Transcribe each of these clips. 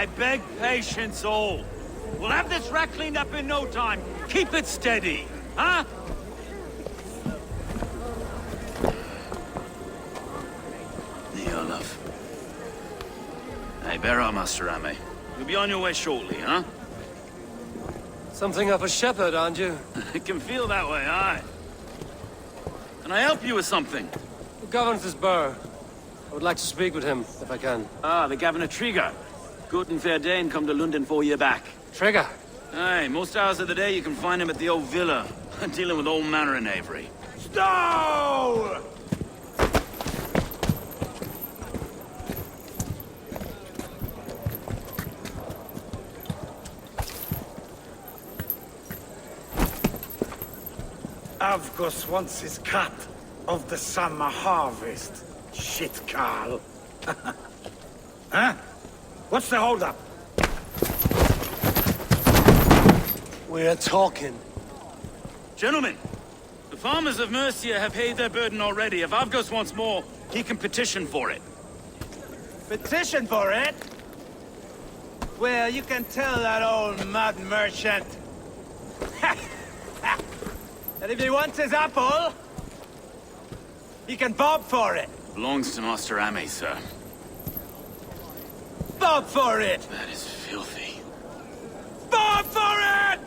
I beg patience all. We'll have this rat cleaned up in no time. Keep it steady, huh? Here, love. Hey, bear up, Master Ame. You'll be on your way shortly, huh? Something of a shepherd, aren't you? It can feel that way, aye. Can I help you with something? Who governs this burr? I would like to speak with him, if I can. Ah, the Governor Trigger. Good and fair Dane come to London 4 year back. Trigger! Aye, most hours of the day you can find him at the old villa, dealing with all manner in Avery. Stow! Avgos wants his cut of the summer harvest. Shit, Carl. Huh? What's the holdup? We're talking. Gentlemen, the farmers of Mercia have paid their burden already. If Avgos wants more, he can petition for it. Petition for it? Well, you can tell that old mud merchant that if he wants his apple, he can bob for it. Belongs to Master Ame, sir. Bob for it! That is filthy. Bob for it!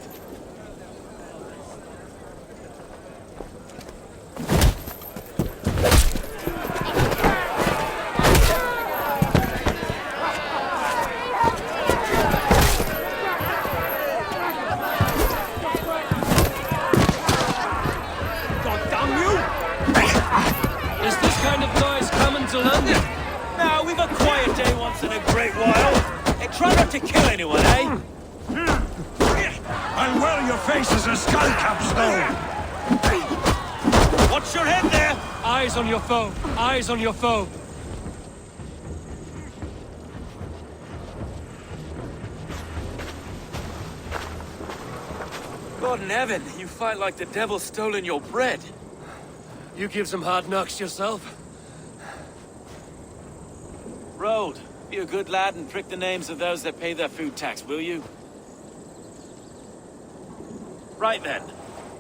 Is this kind of noise coming to London? Now, we've a quiet day once in a great while. Hey, try not to kill anyone, eh? And well, your face is a skull capstone. Watch your head there! Eyes on your foe! Eyes on your foe! God in heaven, you fight like the devil's stolen your bread. You give some hard knocks yourself? Road, be a good lad and prick the names of those that pay their food tax, will you? Right then.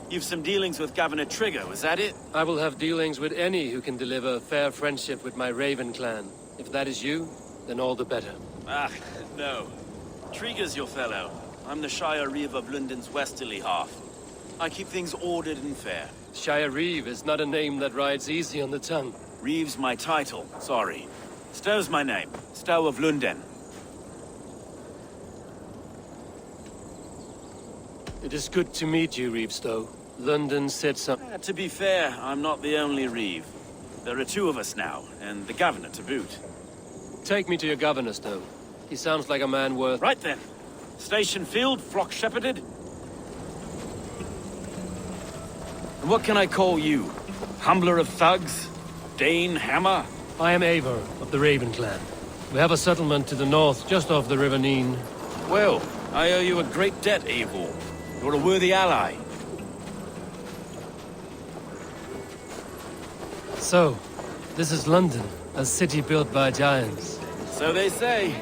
You've some dealings with Governor Trigger, was that it? I will have dealings with any who can deliver fair friendship with my Raven clan. If that is you, then all the better. Ah, no. Trigger's your fellow. I'm the Shire Reeve of London's westerly half. I keep things ordered and fair. Shire Reeve is not a name that rides easy on the tongue. Reeve's my title, sorry. Stow's my name. Stow of London. It is good to meet you, Reeve Stowe. London said something. To be fair, I'm not the only Reeve. There are two of us now, and the Governor to boot. Take me to your governor, Stowe. He sounds like a man worth... Right then. Station field, flock shepherded. And what can I call you? Humbler of thugs? Dane Hammer? I am Eivor, of the Raven clan. We have a settlement to the north, just off the River Neen. Well, I owe you a great debt, Eivor. You're a worthy ally. So, this is London, a city built by giants. So they say.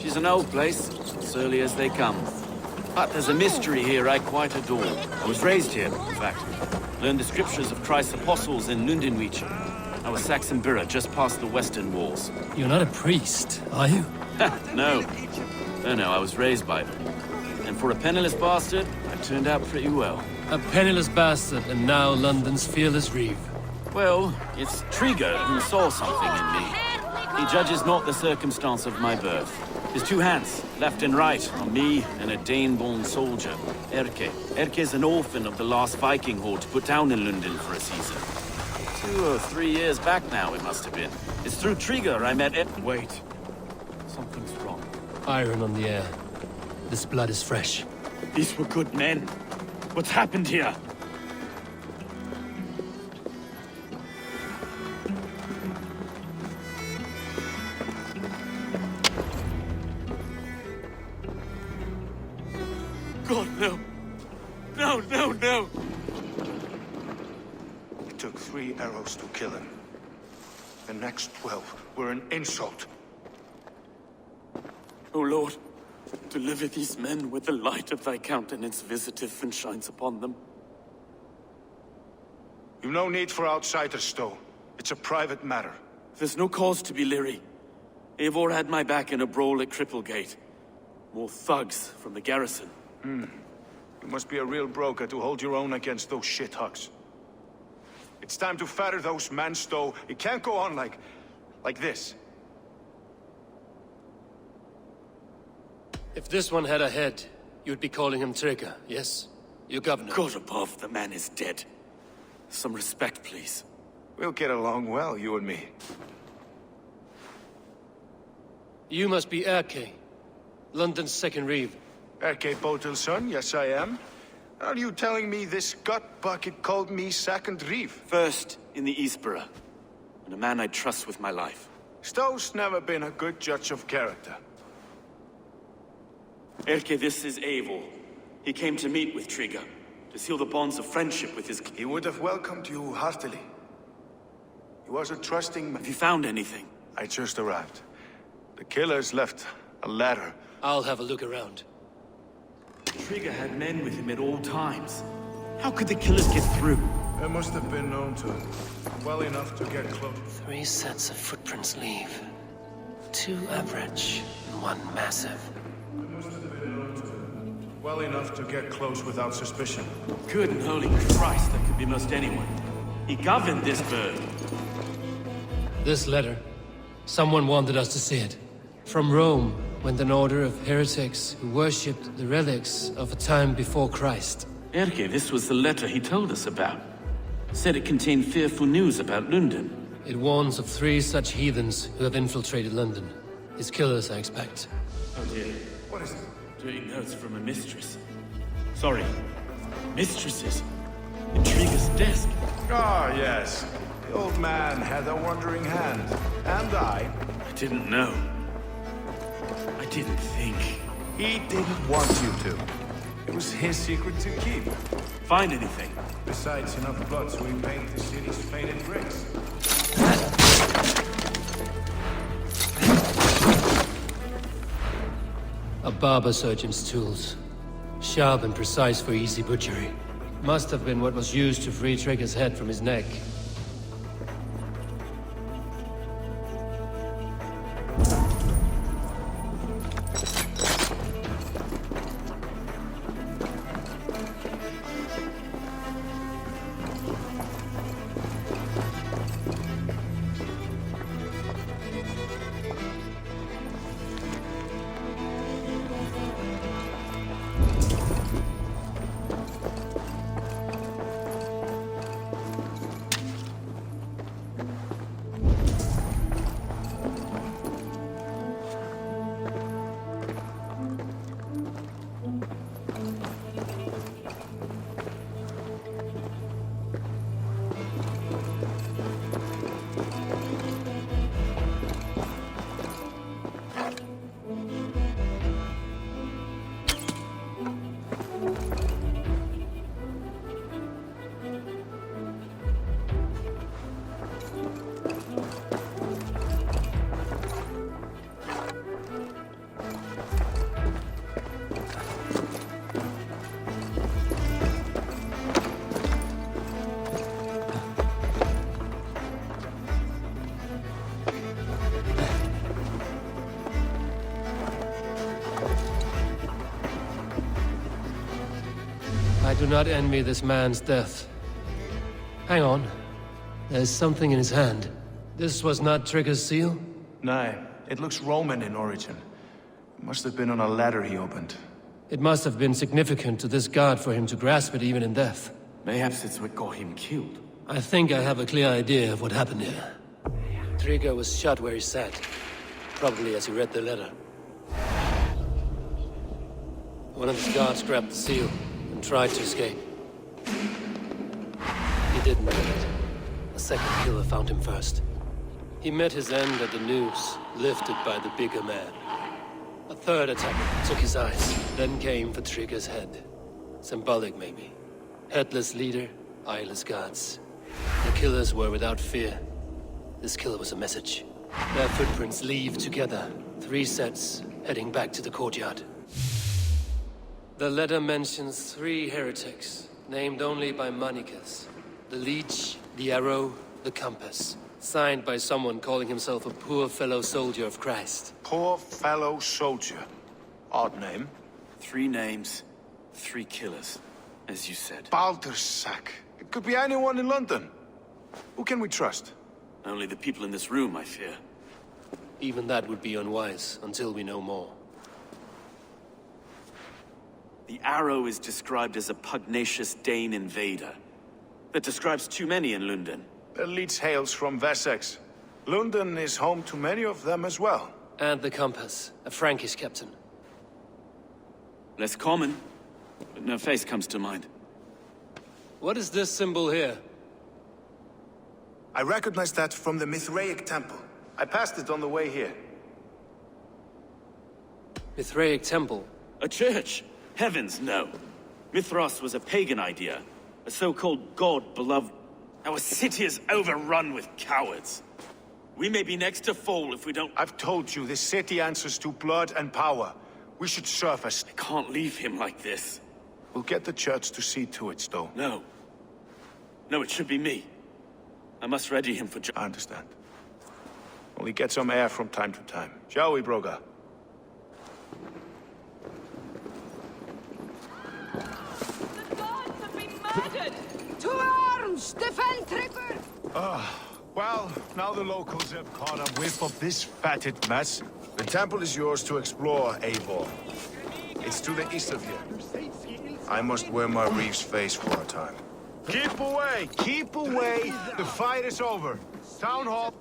She's an old place, surly as they come. But there's a mystery here I quite adore. I was raised here, in fact. Learned the scriptures of Christ's apostles in Lundenwich. I was Saxon Borough, just past the western walls. You're not a priest, are you? No. No, I was raised by them. And for a penniless bastard, I turned out pretty well. A penniless bastard, and now London's fearless Reeve. Well, it's Trigger who saw something in me. He judges not the circumstance of my birth. His two hands, left and right, on me and a Dane-born soldier, Erke. Erke's an orphan of the last Viking horde put down in London for a season. 2 or 3 years back now, it must have been. It's through Trigger I met Wait. Something's wrong. Iron on the air. This blood is fresh. These were good men. What's happened here? God, no. No. It took 3 arrows to kill him. The next 12 were an insult. O Lord, deliver these men with the light of thy countenance visiteth and shines upon them. You've no need for outsiders, Stowe. It's a private matter. There's no cause to be leery. Eivor had my back in a brawl at Cripplegate. More thugs from the garrison. You must be a real broker to hold your own against those shithugs. It's time to fetter those men, Stowe. It can't go on like this. If this one had a head, you'd be calling him Trigger, yes? Your governor. God above, the man is dead. Some respect, please. We'll get along well, you and me. You must be Erke, London's second reeve. Erke Botel's son, yes I am. Are you telling me this gut bucket called me second reeve? First in the Eastborough, and a man I trust with my life. Stowe's never been a good judge of character. Erke, this is Eivor. He came to meet with Trigger, to seal the bonds of friendship with his... He would have welcomed you heartily. He was a trusting man. Have you found anything? I just arrived. The killers left a letter. I'll have a look around. Trigger had men with him at all times. How could the killers get through? They must have been known to well enough to get close. 3 sets of footprints leave. 2 average, and 1 massive. They must have been known to well enough to get close without suspicion. Good and holy Christ, that could be most anyone. He governed this bird. This letter. Someone wanted us to see it. From Rome went an order of heretics who worshipped the relics of a time before Christ. Erke, this was the letter he told us about. Said it contained fearful news about London. It warns of 3 such heathens who have infiltrated London. His killers, I expect. Oh dear. What is it? Doing notes from a mistress. Sorry. Mistresses. In Trigger's desk. Ah, yes. The old man had a wandering hand. And I didn't know. I didn't think. He didn't want you to. It was his secret to keep. Find anything? Besides enough blood to repaint the city's faded bricks. A barber surgeon's tools. Sharp and precise for easy butchery. Must have been what was used to free Trigger's head from his neck. I do not envy this man's death. Hang on. There's something in his hand. This was not Trigger's seal? No, it looks Roman in origin. It must have been on a ladder he opened. It must have been significant to this god for him to grasp it even in death. Mayhaps it's what got him killed. I think I have a clear idea of what happened here. Trigger was shot where he sat. Probably as he read the letter. One of his guards grabbed the seal and tried to escape. He didn't make it. A second killer found him first. He met his end at the noose, lifted by the bigger man. A third attacker took his eyes, then came for Trigger's head. Symbolic, maybe. Headless leader, eyeless guards. The killers were without fear. This killer was a message. Their footprints leave together. 3 sets, heading back to the courtyard. The letter mentions 3 heretics, named only by Manicus. The leech, the arrow, the compass. Signed by someone calling himself a poor fellow soldier of Christ. Poor fellow soldier. Odd name. 3 names, 3 killers, as you said. Baldersack. It could be anyone in London. Who can we trust? Only the people in this room, I fear. Even that would be unwise, until we know more. The arrow is described as a pugnacious Dane invader. That describes too many in London. The leech hails from Wessex. London is home to many of them as well. And the compass, a Frankish captain. Less common, but no face comes to mind. What is this symbol here? I recognize that from the Mithraic temple. I passed it on the way here. Mithraic temple? A church? Heavens, no. Mithras was a pagan idea. A so-called god beloved. Our city is overrun with cowards. We may be next to fall if we don't... I've told you, this city answers to blood and power. We should serve us. I can't leave him like this. We'll get the church to see to it, Stowe. No. No, it should be me. I must ready him for I understand. Only get some air from time to time. Shall we, Broga? The gods have been murdered! To arms! Defend Trigger! Well, now the locals have caught a whiff of this fatted mess. The temple is yours to explore, Eivor. It's to the east of here. I must wear my reeve's face for a time. Keep away! Keep away! The fight is over. Town hall.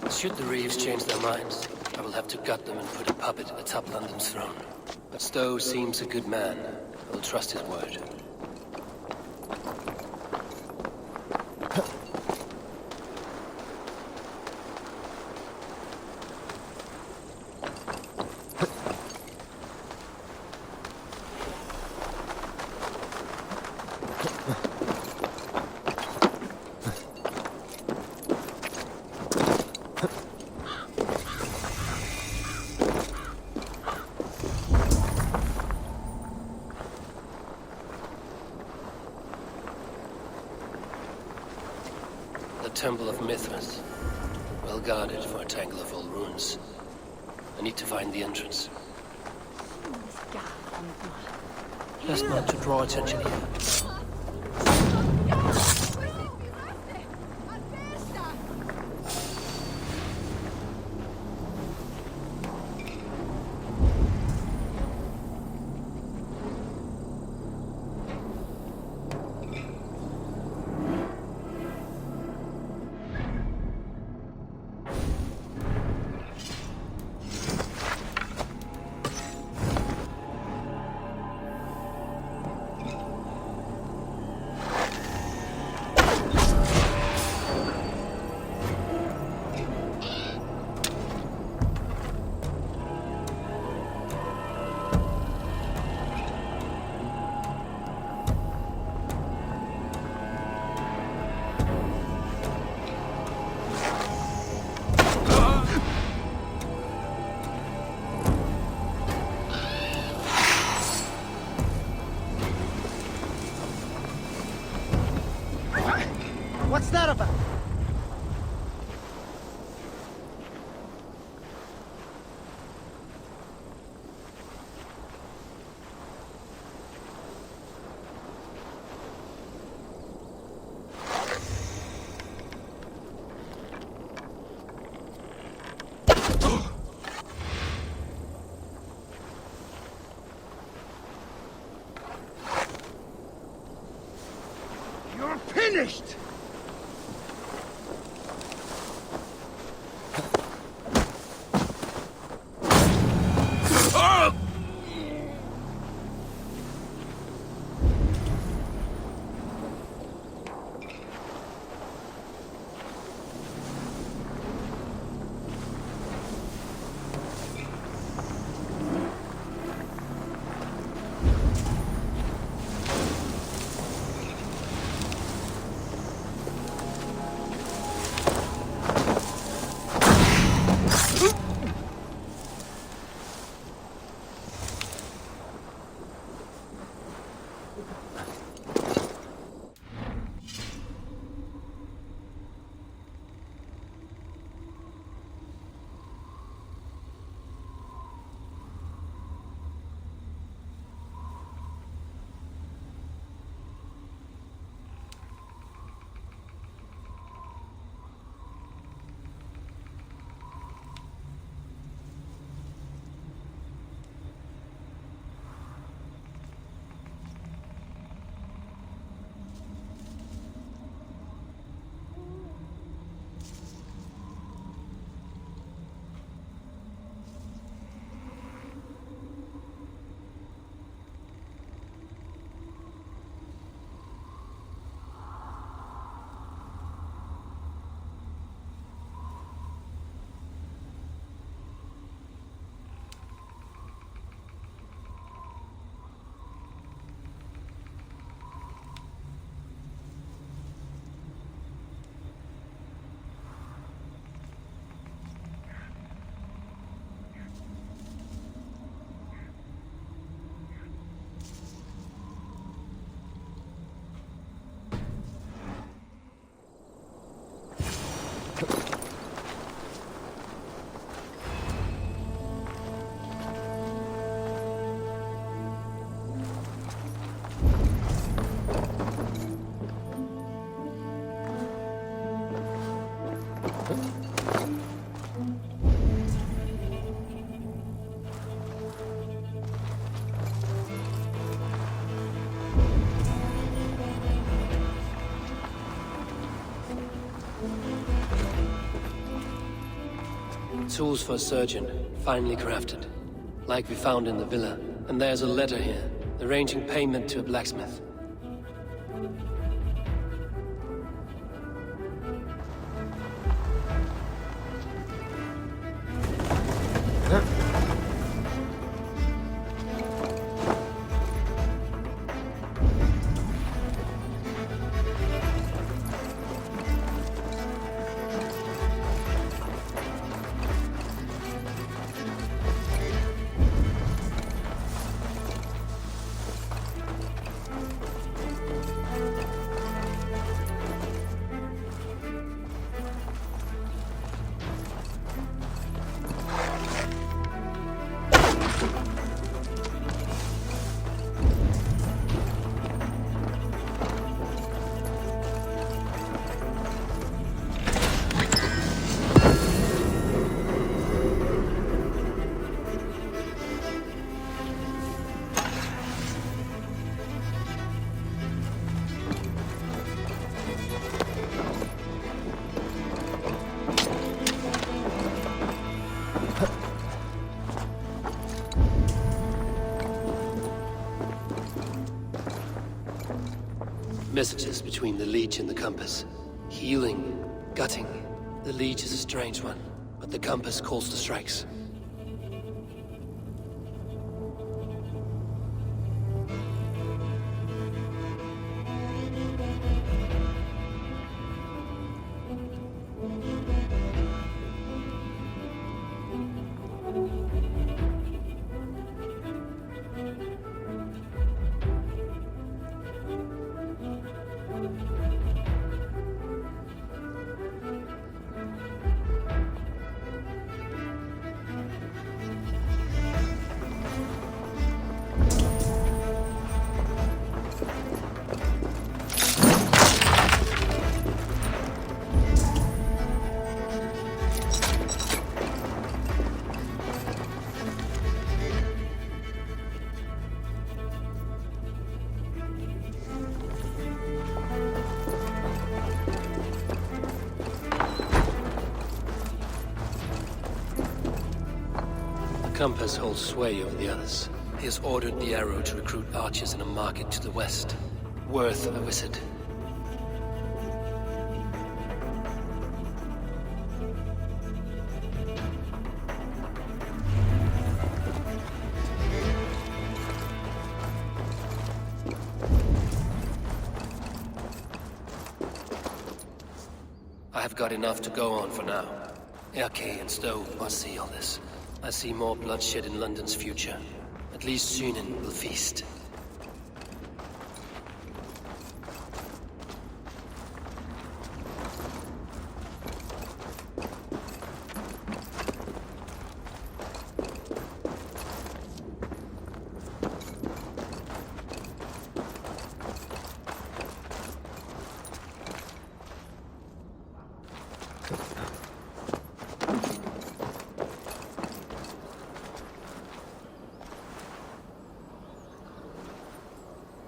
Should the Reeves change their minds, I will have to gut them and put a puppet atop London's throne. But Stowe seems a good man. I will trust his word. The Temple of Mithras. Well guarded for a tangle of old ruins. I need to find the entrance. Best not to draw attention here. What's that about? You're finished! Tools for a surgeon, finely crafted. Like we found in the villa. And there's a letter here, arranging payment to a blacksmith. Messages between the leech and the compass. Healing, gutting. The leech is a strange one, but the compass calls to strikes. The compass holds sway over the others. He has ordered the arrow to recruit archers in a market to the west. Worth a visit. I have got enough to go on for now. Erke and Stowe must see all this. I see more bloodshed in London's future. At least Sunan will feast.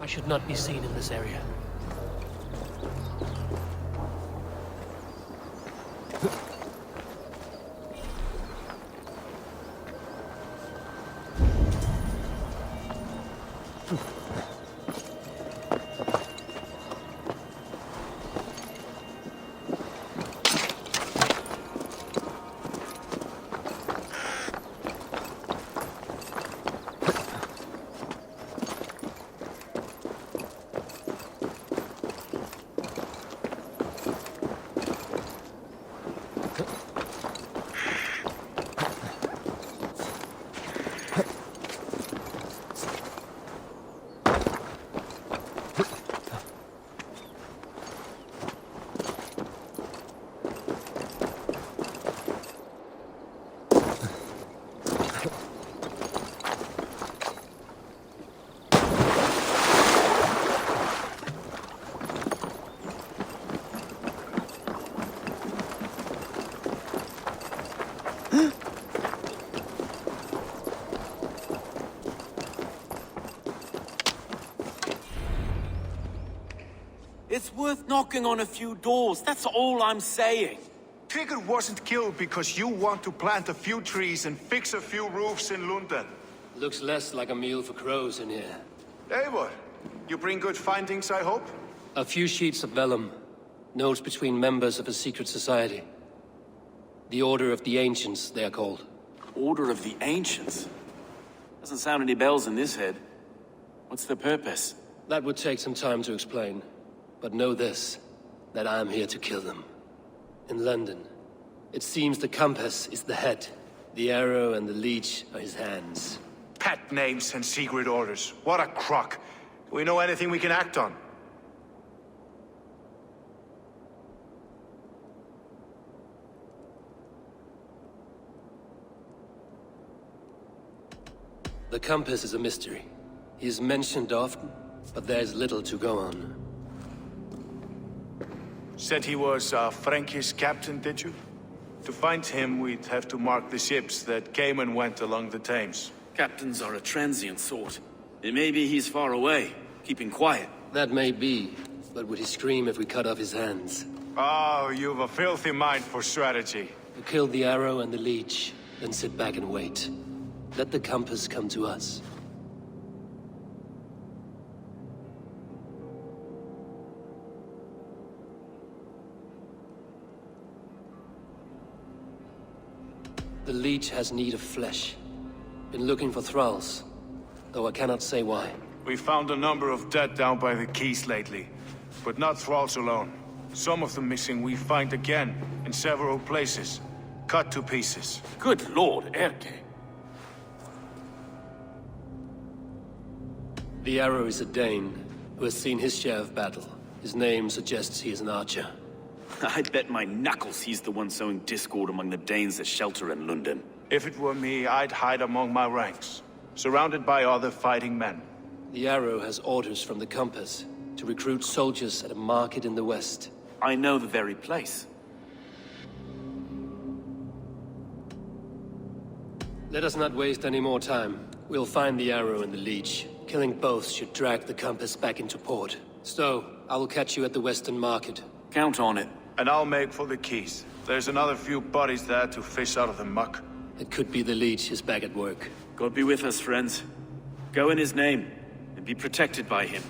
I should not be seen in this area. It's worth knocking on a few doors, that's all I'm saying. Trigger wasn't killed because you want to plant a few trees and fix a few roofs in London. Looks less like a meal for crows in here. Eivor, you bring good findings, I hope? A few sheets of vellum. Notes between members of a secret society. The Order of the Ancients, they are called. Order of the Ancients? Doesn't sound any bells in this head. What's the purpose? That would take some time to explain. But know this, that I am here to kill them. In London, it seems the compass is the head. The arrow and the leech are his hands. Pet names and secret orders. What a crock. Do we know anything we can act on? The compass is a mystery. He is mentioned often, but there's little to go on. Said he was a Frankish captain, did you? To find him, we'd have to mark the ships that came and went along the Thames. Captains are a transient sort. It may be he's far away, keeping quiet. That may be, but would he scream if we cut off his hands? Oh, you've a filthy mind for strategy. We kill the arrow and the leech, then sit back and wait. Let the compass come to us. The leech has need of flesh. Been looking for thralls, though I cannot say why. We found a number of dead down by the quays lately, but not thralls alone. Some of the missing we find again in several places, cut to pieces. Good lord, Erke. The arrow is a Dane, who has seen his share of battle. His name suggests he is an archer. I bet my knuckles he's the one sowing discord among the Danes that shelter in London. If it were me, I'd hide among my ranks, surrounded by other fighting men. The arrow has orders from the compass to recruit soldiers at a market in the west. I know the very place. Let us not waste any more time. We'll find the arrow and the leech. Killing both should drag the compass back into port. Stowe, I will catch you at the western market. Count on it. And I'll make for the quays. There's another few bodies there to fish out of the muck. It could be the leech is back at work. God be with us, friends. Go in his name, and be protected by him.